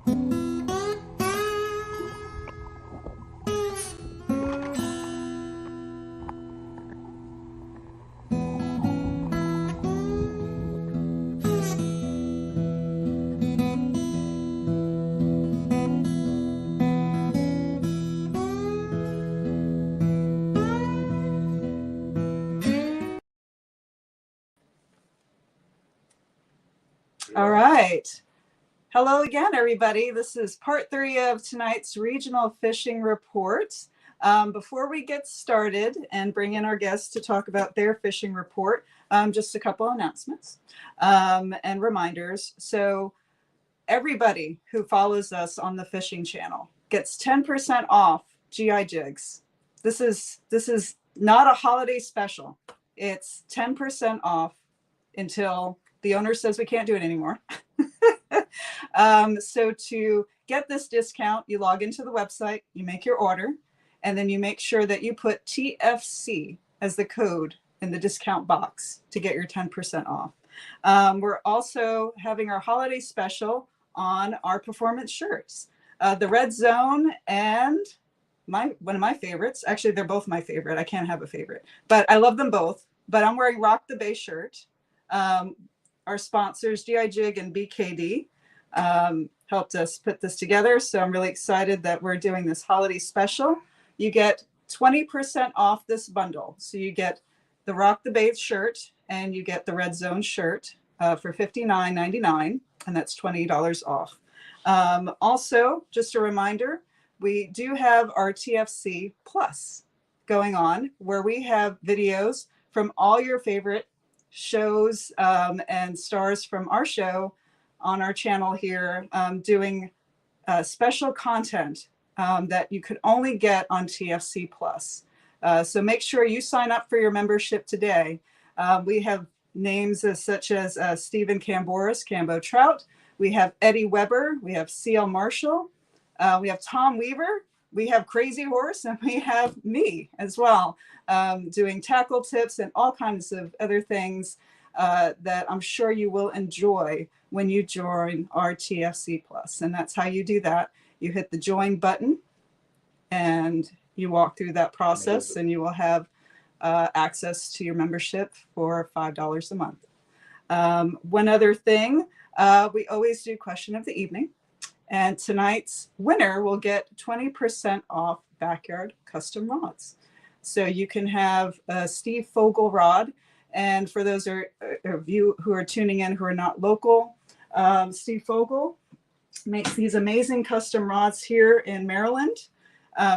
All right. Hello again, everybody. This is part 3 of tonight's regional fishing report. Before we get started and bring in our guests to talk about their fishing report, just a couple announcements and reminders. So everybody who follows us on the fishing channel gets 10% off GI jigs. This is not a holiday special. It's 10% off until the owner says we can't do it anymore. So to get this discount, you log into the website, you make your order, and then you make sure that you put TFC as the code in the discount box to get your 10% off. We're also having our holiday special on our performance shirts. The Red Zone and one of my favorites, actually they're both my favorite. I can't have a favorite, but I love them both. But I'm wearing Rock the Bay shirt. Our sponsors, GI Jig and BKD, helped us put this together. So I'm really excited that we're doing this holiday special. You get 20% off this bundle. So you get the Rock the Bay shirt and you get the Red Zone shirt for $59.99, and that's $20 off. Also, just a reminder, we do have our TFC Plus going on, where we have videos from all your favorite shows and stars from our show on our channel here, doing special content that you could only get on TFC Plus. So make sure you sign up for your membership today. We have names such as Stephen Camboris, Cambo Trout. We have Eddie Weber. We have CL Marshall. We have Tom Weaver. We have Crazy Horse, and we have me as well, doing tackle tips and all kinds of other things that I'm sure you will enjoy when you join our TFC Plus. And that's how you do that. You hit the join button and you walk through that process, and you will have access to your membership for $5 a month. One other thing, we always do question of the evening. And tonight's winner will get 20% off backyard custom rods. So you can have a Steve Fogel rod. And for those of you who are tuning in who are not local, Steve Fogel makes these amazing custom rods here in Maryland.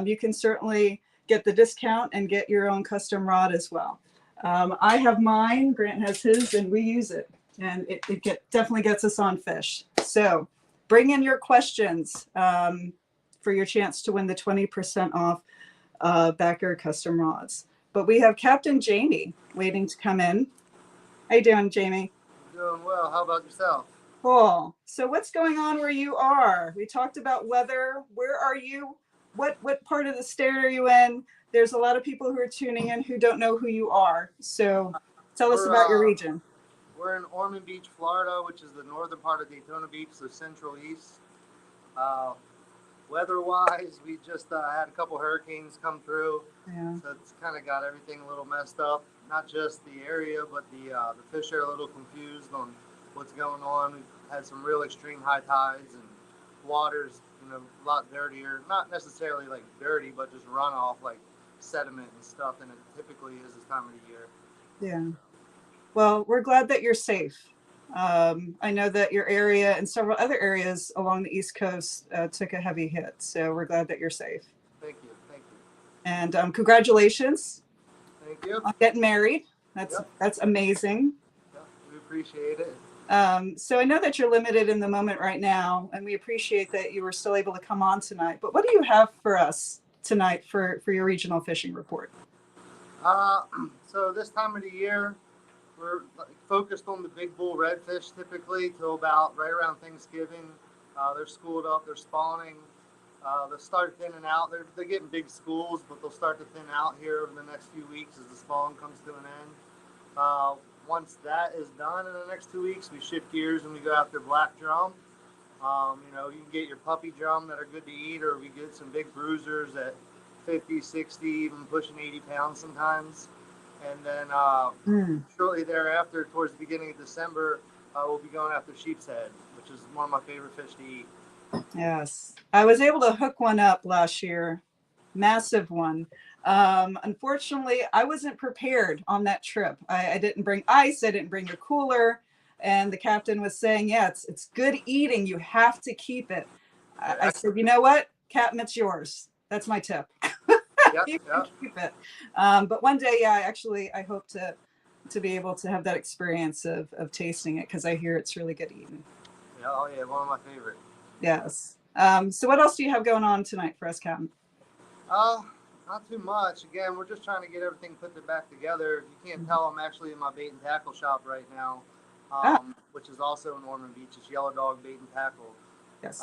You can certainly get the discount and get your own custom rod as well. I have mine, Grant has his, and we use it. And it definitely gets us on fish. So bring in your questions for your chance to win the 20% off backyard custom rods. But we have Captain Jamie waiting to come in. How you doing, Jamie? Doing well. How about yourself? Cool. So what's going on where you are? We talked about weather. Where are you? What part of the state are you in? There's a lot of people who are tuning in who don't know who you are. So tell us about your region. We're in Ormond Beach, Florida, which is the northern part of Daytona Beach, the central east. Weather-wise, we just had a couple hurricanes come through, so it's kind of got everything a little messed up. Not just the area, but the fish are a little confused on what's going on. We've had some real extreme high tides, and water's a lot dirtier. Not necessarily like dirty, but just runoff, like sediment and stuff, than it typically is this time of the year. Yeah. Well, we're glad that you're safe. I know that your area and several other areas along the East Coast took a heavy hit. So we're glad that you're safe. Thank you. Thank you. And congratulations. Thank you. On getting married. That's amazing. Yep, we appreciate it. So I know that you're limited in the moment right now, and we appreciate that you were still able to come on tonight. But what do you have for us tonight for your regional fishing report? So this time of the year, we're focused on the big bull redfish typically till about right around Thanksgiving. They're schooled up, they're spawning. They'll start thinning out. They're getting big schools, but they'll start to thin out here over the next few weeks as the spawn comes to an end. Once that is done in the next 2 weeks, we shift gears and we go after black drum. You know, you can get your puppy drum that are good to eat, or we get some big bruisers at 50, 60, even pushing 80 pounds sometimes. And then Mm. shortly thereafter, towards the beginning of December, we'll be going after sheep's head, which is one of my favorite fish to eat. Yes. I was able to hook one up last year, massive one. Unfortunately, I wasn't prepared on that trip. I didn't bring ice, I didn't bring a cooler. And the captain was saying, yeah, it's good eating. You have to keep it. I said, you know what, Captain, it's yours. That's my tip. Yep, You can yep. keep it. But one day, yeah, actually, I hope to be able to have that experience of tasting it because I hear it's really good eating. Yeah, oh yeah, one of my favorite. Yes. So what else do you have going on tonight for us, Captain? Uh, Not too much. Again, we're just trying to get everything put back together. If you can't tell, I'm actually in my bait and tackle shop right now, Ah, which is also in Ormond Beach. It's Yellow Dog Bait and Tackle. yes.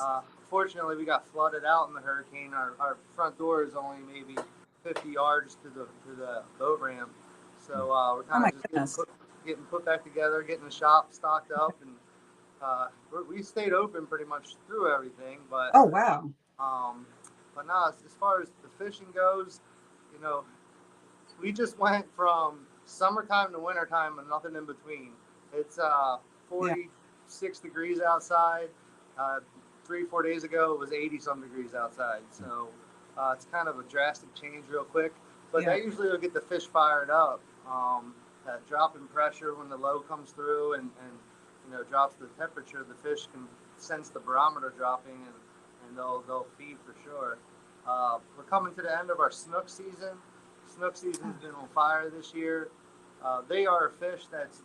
Fortunately, we got flooded out in the hurricane. Our front door is only maybe 50 yards to the boat ramp, so we're Oh kind my of just goodness. getting put back together, getting the shop stocked up, and we stayed open pretty much through everything. But Oh wow. um, no, as far as the fishing goes, you know, we just went from summertime to wintertime and nothing in between. It's Yeah. 46 degrees outside. Uh, 3 4 days ago it was 80 some degrees outside. So it's kind of a drastic change real quick. But Yeah. that usually will get the fish fired up. That drop in pressure when the low comes through and you know drops the temperature, the fish can sense the barometer dropping and they'll feed for sure. We're coming to the end of our snook season. Snook season's been on fire this year. They are a fish that's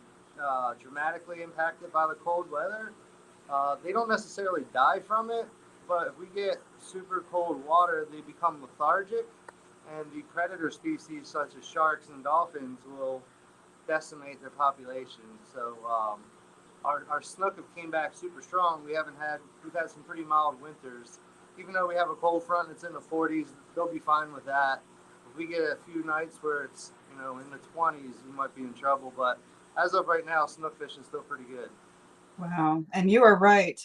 dramatically impacted by the cold weather. They don't necessarily die from it, but if we get super cold water, they become lethargic, and the predator species such as sharks and dolphins will decimate their population. So our snook have came back super strong. We've had some pretty mild winters. Even though we have a cold front that's in the 40s, they'll be fine with that. If we get a few nights where it's in the 20s, you might be in trouble. But as of right now, snook fishing is still pretty good. Wow. And you are right.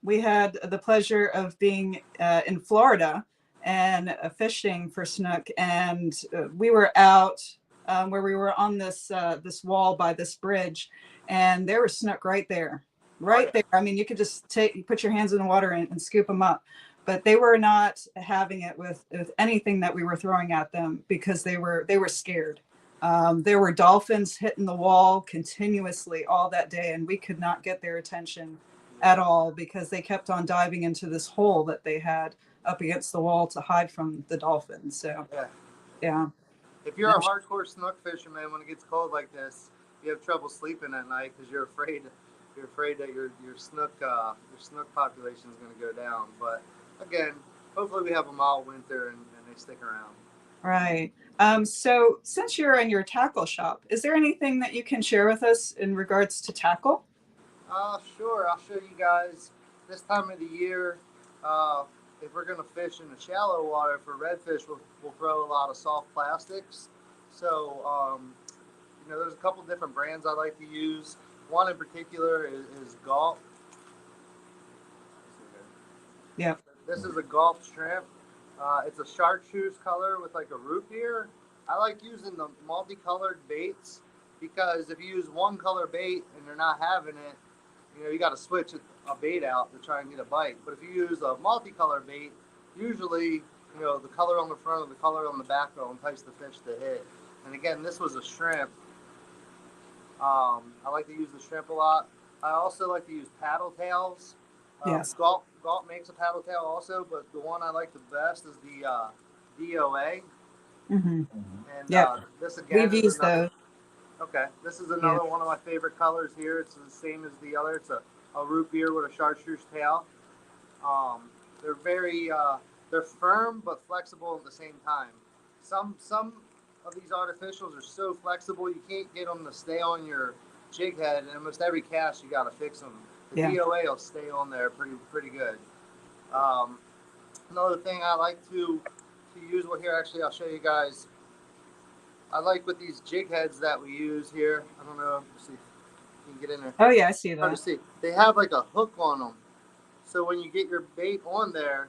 We had the pleasure of being in Florida and fishing for snook, and we were out where we were on this wall by this bridge, and there was snook Oh right yeah, there. I mean, you could just put your hands in the water and scoop them up, but they were not having it with anything that we were throwing at them because they were scared. There were dolphins hitting the wall continuously all that day, and we could not get their attention at yeah, all because they kept on diving into this hole that they had up against the wall to hide from the dolphins. So, yeah. yeah. If you're a hardcore snook fisherman, when it gets cold like this, you have trouble sleeping at night because you're afraid. You're afraid that your snook population is going to go down. But again, hopefully we have a mild winter and they stick around. Right. So, since you're in your tackle shop, is there anything that you can share with us in regards to tackle? Sure. I'll show you guys this time of the year. Uh, if we're going to fish in the shallow water for redfish, we'll throw a lot of soft plastics. So, there's a couple different brands I like to use. One in particular is Gulf. Yeah. This is a Gulf shrimp. It's a chartreuse color with like a root beer. I like using the multicolored baits because if you use one color bait and they're not having it, you got to switch a bait out to try and get a bite. But if you use a multicolor bait, usually the color on the front or the color on the back will entice the fish to hit. And again, this was a shrimp. I like to use the shrimp a lot. I also like to use paddle tails. Yes. Galt makes a paddle tail also, but the one I like the best is the DOA. Mm-hmm. And Yep. this again We've is used another. those. Okay, this is Yeah. another one of my favorite colors here. It's the same as the other. It's a root beer with a chartreuse tail. They're very they're firm but flexible at the same time. Some of these artificials are so flexible you can't get them to stay on your jig head, and almost every cast you got to fix them. The Yeah. DOA will stay on there pretty good. Um, Another thing I like to use, well here actually I'll show you guys. I like with these jig heads that we use here. I don't know, let's see if you can get in there. Oh, yeah, I see Hard to that. see. They have like a hook on them. So when you get your bait on there,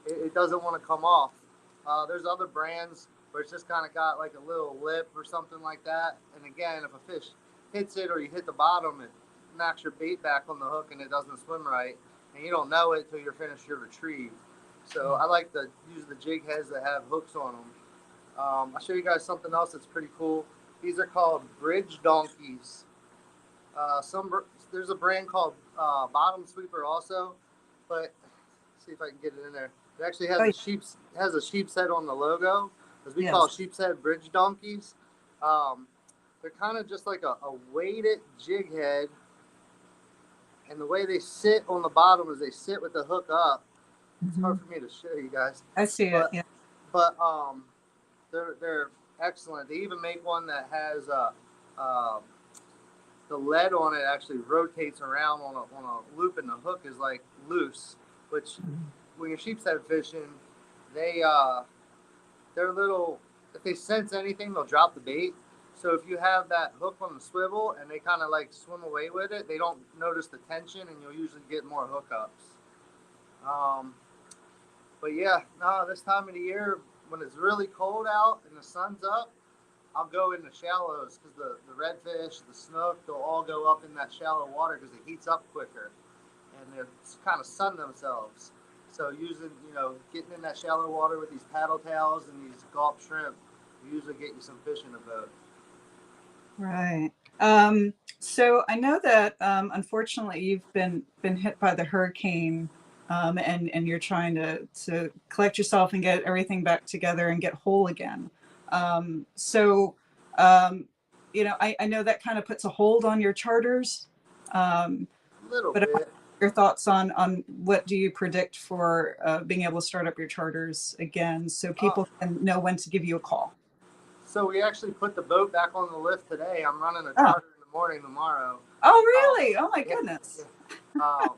it doesn't want to come off. There's other brands where it's just kind of got like a little lip or something like that. And again, if a fish hits it or you hit the bottom, it knocks your bait back on the hook and it doesn't swim right. And you don't know it until you're finished your retrieve. So I like to use the jig heads that have hooks on them. I'll show you guys something else that's pretty cool. These are called bridge donkeys. There's a brand called Bottom Sweeper also, but see if I can get it in there. It actually has a sheep's head on the logo, as we call sheep's head bridge donkeys. They're kind of just like a weighted jig head, and the way they sit on the bottom is they sit with the hook up. It's hard for me to show you guys. I see it. Yeah. But they're excellent. They even make one that has the lead on it actually rotates around on a loop, and the hook is like loose. Which when you're sheepshead fishing, they're little. If they sense anything, they'll drop the bait. So if you have that hook on the swivel and they kind of like swim away with it, they don't notice the tension, and you'll usually get more hookups. But yeah, no, this time of the year when it's really cold out and the sun's up, I'll go in the shallows because the redfish, the snook, they'll all go up in that shallow water because it heats up quicker, and they're kind of sun themselves. So getting in that shallow water with these paddle tails and these gulp shrimp, you usually get you some fish in a boat. Right. So I know that unfortunately you've been hit by the hurricane, and you're trying to collect yourself and get everything back together and get whole again. So I know that kind of puts a hold on your charters. A little bit. Your thoughts on what do you predict for being able to start up your charters again, so people can know when to give you a call? So we actually put the boat back on the lift today. I'm running a charter in the morning tomorrow. Oh, really? Oh my goodness.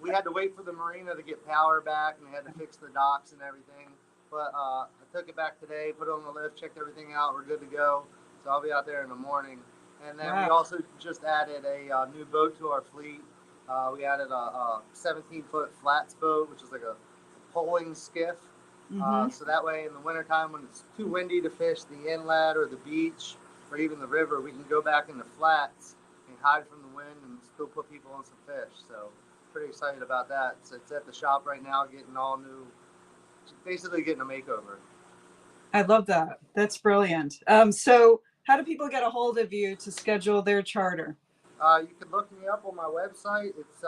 We had to wait for the marina to get power back, and they had to fix the docks and everything. But I took it back today, put it on the lift, checked everything out. We're good to go. So I'll be out there in the morning. And then we also just added a new boat to our fleet. We added a 17-foot flats boat, which is like a poling skiff. So that way in the wintertime when it's too windy to fish the inlet or the beach or even the river, we can go back in the flats and hide from the wind and still put people on some fish. So pretty excited about that. So it's at the shop right now getting all new, basically getting a makeover. I love that. That's brilliant. So how do people get a hold of you to schedule their charter? You can look me up on my website. It's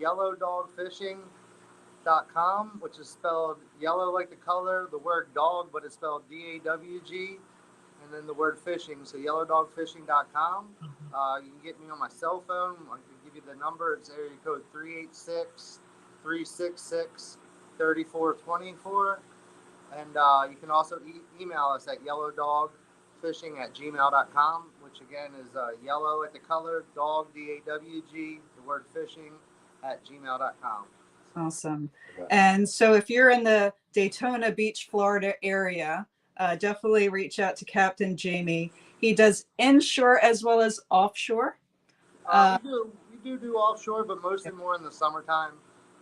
yellowdogfishing.com, which is spelled yellow like the color, the word dog, but it's spelled DAWG, and then the word fishing. So yellowdogfishing.com. You can get me on my cell phone. I can give you the number. It's area code 386-366-3424. And you can also email us at yellowdogfishing@gmail.com, which again is yellow at the color, dog, DAWG, the word fishing @gmail.com. Awesome. And so if you're in the Daytona Beach, Florida area, definitely reach out to Captain Jamie. He does inshore as well as offshore. We do offshore, but mostly more in the summertime.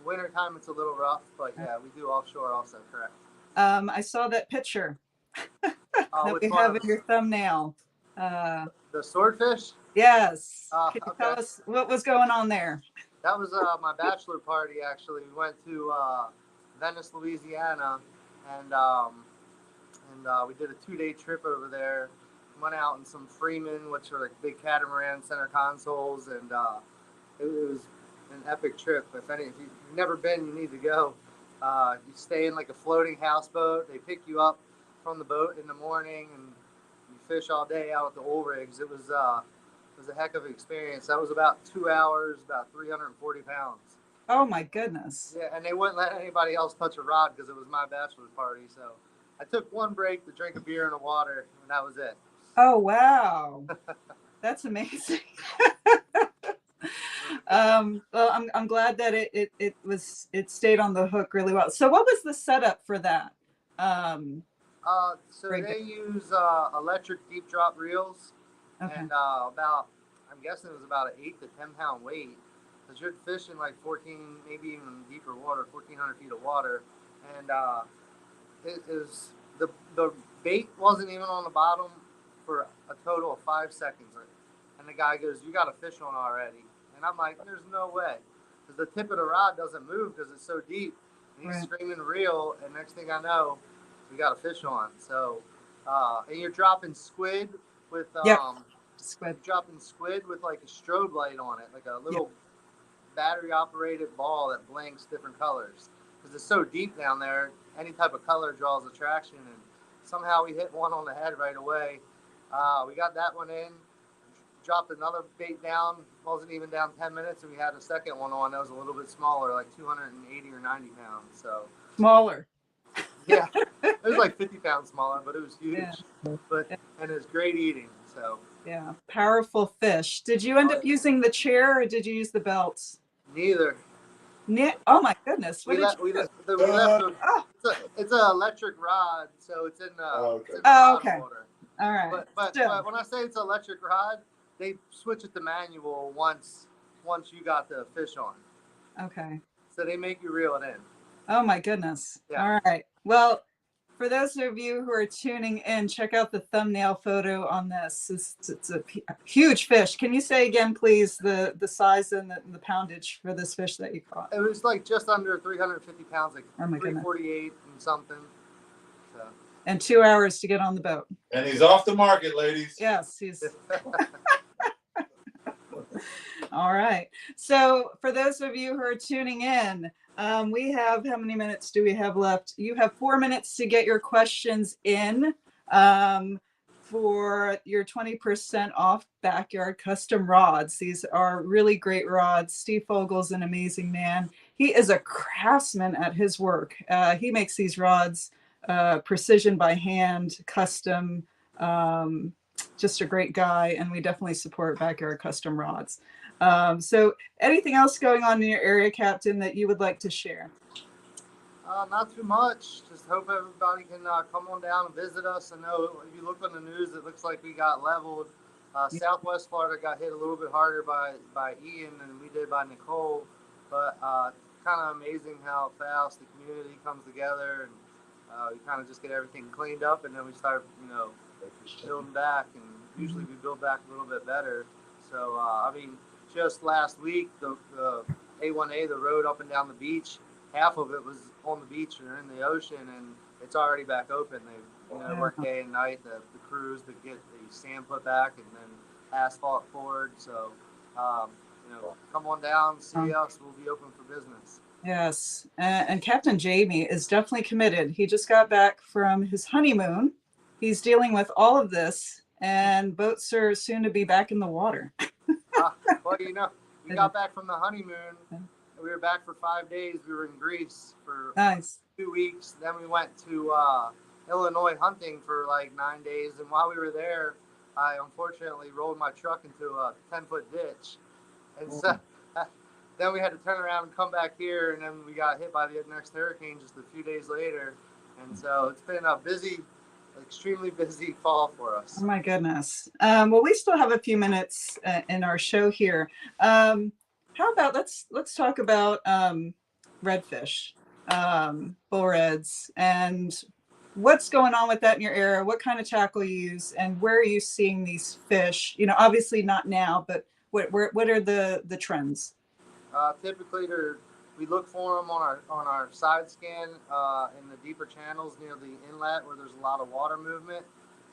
Wintertime, it's a little rough, but yeah, we do offshore also, correct. I saw that picture that we have in your thumbnail. The swordfish? Yes. Can you tell us what was going on there? That was my bachelor party, actually. We went to Venice, Louisiana, and we did a 2-day trip over there. Went out in some Freeman, which are like big catamaran center consoles, and it was an epic trip. If you've never been, you need to go. You stay in like a floating houseboat. They pick you up from the boat in the morning, and you fish all day out at the oil rigs. It was a heck of an experience. That was about 2 hours, about 340 pounds. Oh my goodness. Yeah, and they wouldn't let anybody else touch a rod because it was my bachelor's party. So I took one break to drink a beer and a water, and that was it. Oh, wow. That's amazing. Well, I'm glad that it stayed on the hook really well. So what was the setup for that? So they use electric deep drop reels, and I'm guessing it was about an 8 to 10 pound weight. because you're fishing like 14, maybe even deeper water, 1,400 feet of water, and it is the bait wasn't even on the bottom for a total of 5 seconds, and the guy goes, "You got a fish on already," and I'm like, "There's no way," because the tip of the rod doesn't move because it's so deep. And he's screaming reel, and next thing I know, we got a fish on. So, and you're dropping squid with squid. dropping squid with like a strobe light on it, like a little battery operated ball that blinks different colors because it's so deep down there. Any type of color draws attraction, and somehow we hit one on the head right away. We got that one in, dropped another bait down, wasn't even down 10 minutes, and we had a second one on that was a little bit smaller, like 280 or 90 pounds. So smaller. Yeah, it was like 50 pounds smaller, but it was huge. Yeah. But and it's great eating. So yeah, powerful fish. Did you end up using the chair or did you use the belts? Neither. Oh my goodness! What We left it's an electric rod, so it's in the rod okay. holder. All right. But when I say it's an electric rod, they switch it to manual once you got the fish on. Okay. So they make you reel it in. Oh my goodness. Yeah. All right. Well, for those of you who are tuning in, check out the thumbnail photo on this. It's a huge fish. Can you say again, please, the size and the poundage for this fish that you caught? It was like just under 350 pounds, like 348 and something. So. And 2 hours to get on the boat. And he's off the market, ladies. Yes, he's. All right. So for those of you who are tuning in, we have, how many minutes do we have left? You have 4 minutes to get your questions in for your 20% off backyard custom rods. These are really great rods. Steve Fogel's an amazing man. He is a craftsman at his work. He makes these rods precision by hand, custom, just a great guy, and we definitely support backyard custom rods. So anything else going on in your area, Captain, that you would like to share? Not too much. Just hope everybody can come on down and visit us. I know if you look on the news, it looks like we got leveled. Southwest Florida got hit a little bit harder by Ian than we did by Nicole. But kind of amazing how fast the community comes together, and we kind of just get everything cleaned up, and then we start, building back. And usually we build back a little bit better. So I mean, just last week, the A1A, the road up and down the beach, half of it was on the beach or in the ocean, and it's already back open. They work day and night, the crews to get the sand put back and then asphalt poured. So, come on down, see us. We'll be open for business. Yes, and Captain Jamie is definitely committed. He just got back from his honeymoon. He's dealing with all of this, and boats are soon to be back in the water. Well, we got back from the honeymoon. We were back for 5 days. We were in Greece for 2 weeks. Then we went to Illinois hunting for like 9 days. And while we were there, I unfortunately rolled my truck into a 10-foot ditch. And so then we had to turn around and come back here. And then we got hit by the next hurricane just a few days later. And so it's been a busy, extremely busy fall for us. Oh my goodness. Well, we still have a few minutes in our show here. How about let's talk about redfish, bull reds, and what's going on with that in your area? What kind of tackle you use, and where are you seeing these fish? Obviously not now, but what are the trends? Typically, we look for them on our side scan in the deeper channels near the inlet where there's a lot of water movement.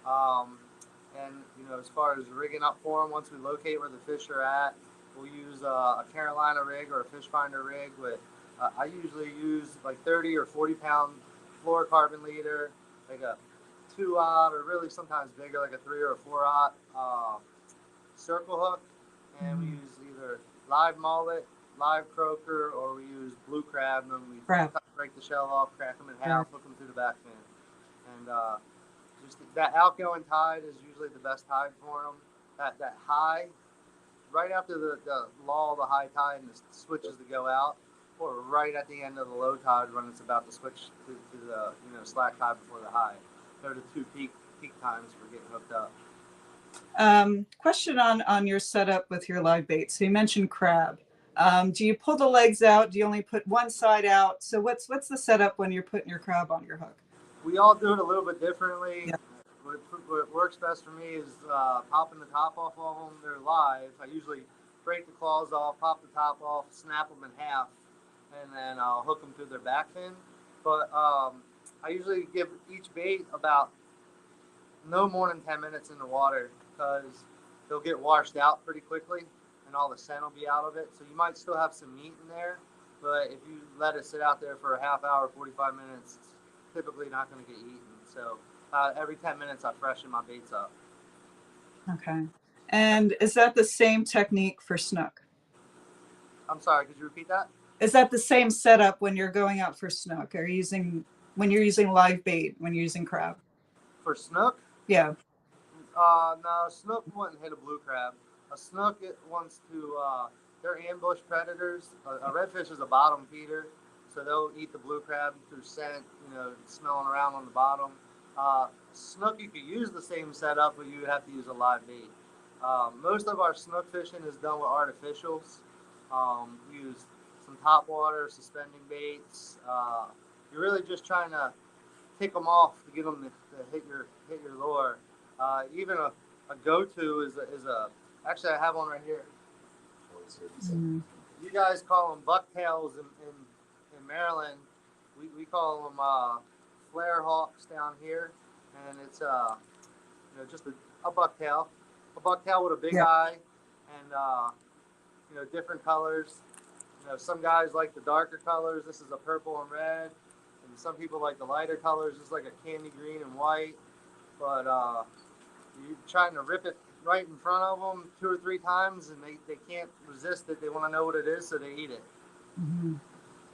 And as far as rigging up for them, once we locate where the fish are at, we'll use a Carolina rig or a fish finder rig with. I usually use like 30 or 40 pound fluorocarbon leader, like a 2-aught, or really sometimes bigger, like a 3 or a 4-aught circle hook, and we use either live mullet, live croaker, or we use blue crab, and then we break the shell off, crack them in half, hook them through the back fin. And just that outgoing tide is usually the best tide for them. That high, right after the lull, the high tide, and the switches to go out, or right at the end of the low tide when it's about to switch to the slack tide before the high. They're the two peak times for getting hooked up. Question on your setup with your live bait. So you mentioned crab. Do you pull the legs out? Do you only put one side out? So what's the setup when you're putting your crab on your hook? We all do it a little bit differently. Yeah. What works best for me is popping the top off of them. They're live. I usually break the claws off, pop the top off, snap them in half, and then I'll hook them through their back fin. But I usually give each bait about no more than 10 minutes in the water because they'll get washed out pretty quickly and all the scent will be out of it. So you might still have some meat in there, but if you let it sit out there for a half hour, 45 minutes, it's typically not going to get eaten. So every 10 minutes I freshen my baits up. Okay. And is that the same technique for snook? I'm sorry, could you repeat that? Is that the same setup when you're going out for snook? Or when you're using live bait, when you're using crab? For snook? Yeah. No, snook wouldn't hit a blue crab. A snook, it wants to, they're ambush predators. A redfish is a bottom feeder, so they'll eat the blue crab through scent, smelling around on the bottom. Snook, you could use the same setup, but you would have to use a live bait. Most of our snook fishing is done with artificials. Use some top water, suspending baits. You're really just trying to tick them off to get them to hit your lure. Even a go-to is a actually I have one right here. Mm-hmm. You guys call them bucktails in Maryland. We call them flare hawks down here, and it's just a bucktail, with a big eye, and different colors. Some guys like the darker colors. This is a purple and red, and some people like the lighter colors. It's like a candy green and white. But you're trying to rip it right in front of them 2 or 3 times, and they can't resist it. They want to know what it is, so they eat it. Mm-hmm.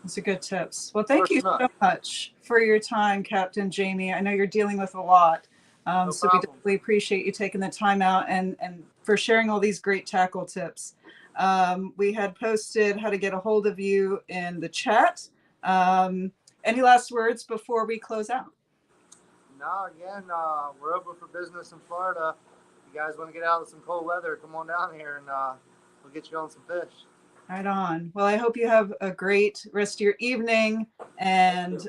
Those are good tips. Well, thank you so much for your time, Captain Jamie. I know you're dealing with a lot. No so problem. we definitely appreciate you taking the time out and for sharing all these great tackle tips. We had posted how to get a hold of you in the chat. Any last words before we close out? No, again, we're open for business in Florida. If you guys want to get out of some cold weather, come on down here and we'll get you on some fish. Right on. Well, I hope you have a great rest of your evening and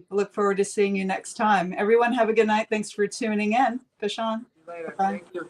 look forward to seeing you next time. Everyone have a good night. Thanks for tuning in. Fish on. See you later. Bye. Thank you.